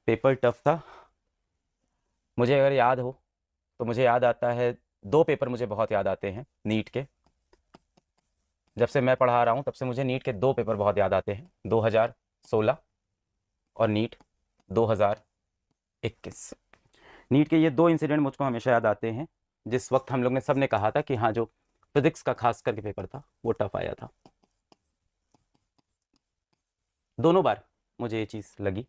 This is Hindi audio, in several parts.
पेपर टफ था। मुझे अगर याद हो तो मुझे याद आता है, दो पेपर मुझे बहुत याद आते हैं नीट के। जब से मैं पढ़ा रहा हूँ तब से मुझे नीट के दो पेपर बहुत याद आते हैं, 2016 और नीट 2021। नीट के ये दो इंसिडेंट मुझको हमेशा याद आते हैं, जिस वक्त हम लोग ने सबने कहा था कि हाँ, जो फिजिक्स का खास करके पेपर था वो टफ आया था। दोनों बार मुझे ये चीज़ लगी,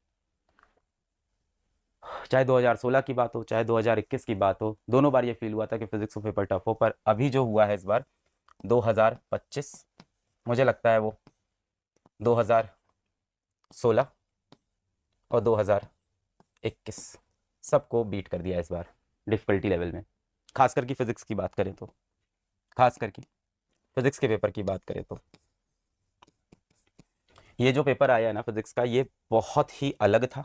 चाहे 2016 की बात हो चाहे 2021 की बात हो, दोनों बार ये फील हुआ था कि फिजिक्स का पेपर टफ हो। पर अभी जो हुआ है इस बार 2025, मुझे लगता है वो 2016 और 2021 सबको बीट कर दिया इस बार डिफ़िकल्टी लेवल में। खास करके फिजिक्स की बात करें तो, खास करके फिजिक्स के पेपर की बात करें तो ये जो पेपर आया है ना फिजिक्स का, ये बहुत ही अलग था।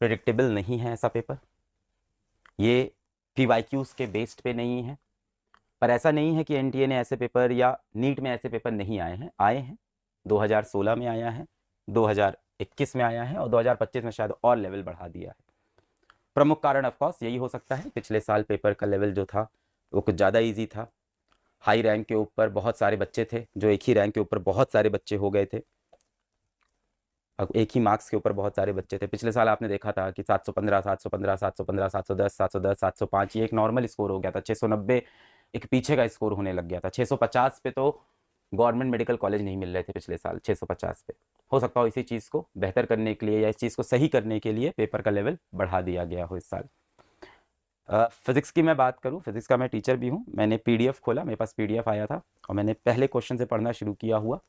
प्रिडिक्टेबल नहीं है ऐसा पेपर। ये पीवाईक्यूज के बेस्ड पे नहीं है। पर ऐसा नहीं है कि एनटीए ने ऐसे पेपर या नीट में ऐसे पेपर नहीं आए हैं, आए हैं। 2016 में आया है, 2021 में आया है और 2025 में शायद और लेवल बढ़ा दिया है। प्रमुख कारण ऑफकोर्स यही हो सकता है, पिछले साल पेपर का लेवल जो था वो कुछ ज़्यादा ईजी था। हाई रैंक के ऊपर बहुत सारे बच्चे थे, जो एक ही रैंक के ऊपर बहुत सारे बच्चे हो गए थे। अब एक ही मार्क्स के ऊपर बहुत सारे बच्चे थे। पिछले साल आपने देखा था कि 715 715 715 710 710 705 ये एक नॉर्मल स्कोर हो गया था। 690 एक पीछे का स्कोर होने लग गया था। 650 पे तो गवर्नमेंट मेडिकल कॉलेज नहीं मिल रहे थे पिछले साल 650 पे। हो सकता हो इसी चीज़ को बेहतर करने के लिए या इस चीज़ को सही करने के लिए पेपर का लेवल बढ़ा दिया गया हो इस साल। फिजिक्स की मैं बात करूं, फिजिक्स का मैं टीचर भी हूं। मैंने पीडीएफ खोला, मेरे पास पीडीएफ आया था और मैंने पहले क्वेश्चन से पढ़ना शुरू किया हुआ।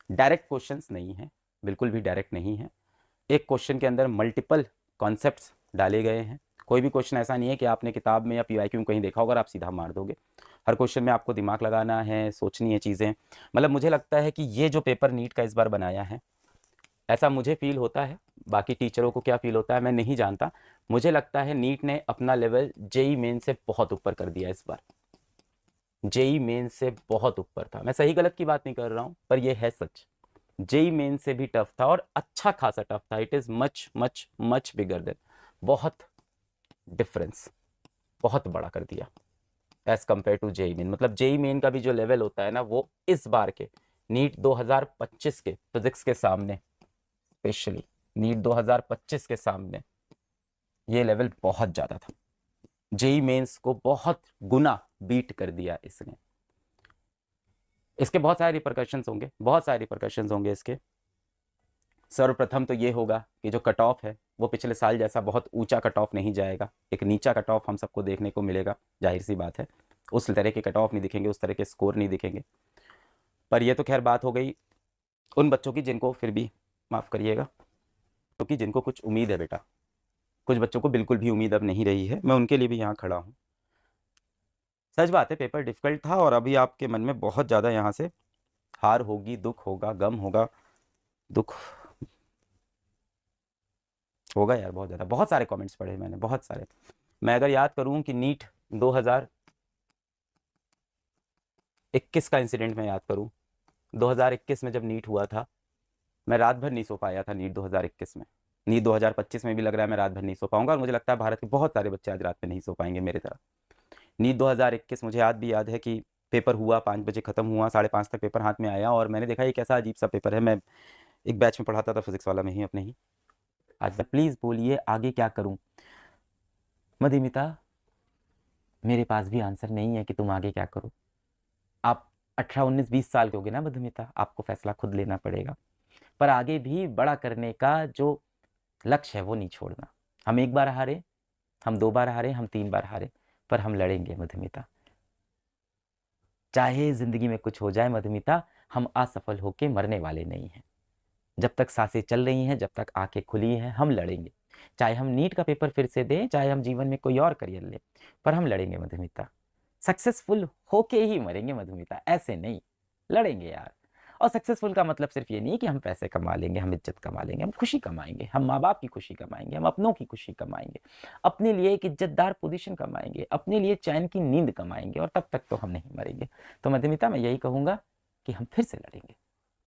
डायरेक्ट क्वेश्चंस नहीं है, बिल्कुल भी डायरेक्ट नहीं है। एक क्वेश्चन के अंदर मल्टीपल कॉन्सेप्ट्स डाले गए हैं। कोई भी क्वेश्चन ऐसा नहीं है कि आपने किताब में या पीवाईक्यू में कहीं देखा होगा और आप सीधा मार दोगे। हर क्वेश्चन में आपको दिमाग लगाना है, सोचनी है चीज़ें। मतलब मुझे लगता है कि ये जो पेपर नीट का इस बार बनाया है, ऐसा मुझे फील होता है। बाकी टीचरों को क्या फील होता है मैं नहीं जानता। मुझे लगता है नीट ने अपना लेवल जेई मेन से बहुत ऊपर कर दिया इस बार। जेई मेन से बहुत ऊपर था। मैं सही गलत की बात नहीं कर रहा हूँ, पर यह है सच। जेई मेन से भी टफ था और अच्छा खासा टफ था। It is much much much bigger than, बहुत डिफरेंस, बहुत बड़ा कर दिया as compare to JEE main. मतलब जेई मेन का भी जो लेवल होता है ना, वो इस बार के नीट 2025 के फिजिक्स के सामने, स्पेशली नीट 2025 के सामने ये लेवल बहुत ज़्यादा था। जेई मेंस को बहुत गुना बीट कर दिया इसने। इसके बहुत सारे रिपरकशंस होंगे, बहुत सारे रिपरकशंस होंगे इसके। सर्वप्रथम तो ये होगा कि जो कट ऑफ है वो पिछले साल जैसा बहुत ऊंचा कट ऑफ नहीं जाएगा। एक नीचा कट ऑफ हम सबको देखने को मिलेगा, जाहिर सी बात है। उस तरह के कट ऑफ नहीं दिखेंगे, उस तरह के स्कोर नहीं दिखेंगे। पर ये तो खैर बात हो गई उन बच्चों की जिनको, फिर भी माफ़ करिएगा, क्योंकि जिनको कुछ उम्मीद है बेटा। कुछ बच्चों को बिल्कुल भी उम्मीद अब नहीं रही है, मैं उनके लिए भी यहाँ खड़ा हूँ। सच बात है, पेपर डिफिकल्ट था और अभी आपके मन में बहुत ज़्यादा यहाँ से हार होगी, दुख होगा, गम होगा। दुख होगा यार, बहुत ज़्यादा। बहुत सारे कमेंट्स पढ़े मैंने, बहुत सारे। मैं अगर याद करूँ कि नीट 2021 का इंसिडेंट मैं याद करूँ, 2021 में जब नीट हुआ था, मैं रात भर नहीं सो पाया था नीट 2021 में। नीट 2025 में भी लग रहा है मैं रात भर नहीं सो पाऊंगा और मुझे लगता है भारत के बहुत सारे बच्चे आज रात में नहीं सो पाएंगे मेरी तरह। नीट 2021 मुझे याद भी याद है कि पेपर हुआ, 5 बजे ख़त्म हुआ, 5:30 तक पेपर हाथ में आया और मैंने देखा ये कैसा अजीब सा पेपर है। मैं एक बैच में पढ़ाता था फिजिक्स वाला में ही अपने ही। आज प्लीज़ बोलिए आगे क्या करूं। मधुमिता, मेरे पास भी आंसर नहीं है कि तुम आगे क्या करो। आप 18 19 20 साल के होगे ना मधुमिता, आपको फैसला खुद लेना पड़ेगा। पर आगे भी बड़ा करने का जो लक्ष्य है वो नहीं छोड़ना। हम एक बार हारे, हम 2 बार हारे, हम 3 बार हारे, पर हम लड़ेंगे मधुमिता। चाहे जिंदगी में कुछ हो जाए मधुमिता, हम असफल होके मरने वाले नहीं हैं। जब तक सांसें चल रही हैं, जब तक आंखें खुली हैं, हम लड़ेंगे। चाहे हम नीट का पेपर फिर से दें, चाहे हम जीवन में कोई और करियर लें, पर हम लड़ेंगे मधुमिता। सक्सेसफुल होके ही मरेंगे मधुमिता, ऐसे नहीं। लड़ेंगे यार। और सक्सेसफुल का मतलब सिर्फ ये नहीं कि हम पैसे कमा लेंगे, हम इज्जत कमा लेंगे, हम खुशी कमाएंगे, हम माँ बाप की खुशी कमाएंगे, हम अपनों की खुशी कमाएंगे, अपने लिए एक इज्जतदार पोजीशन कमाएंगे, अपने लिए चैन की नींद कमाएंगे और तब तक तो हम नहीं मरेंगे। तो मधुमिता मैं यही कहूँगा कि हम फिर से लड़ेंगे।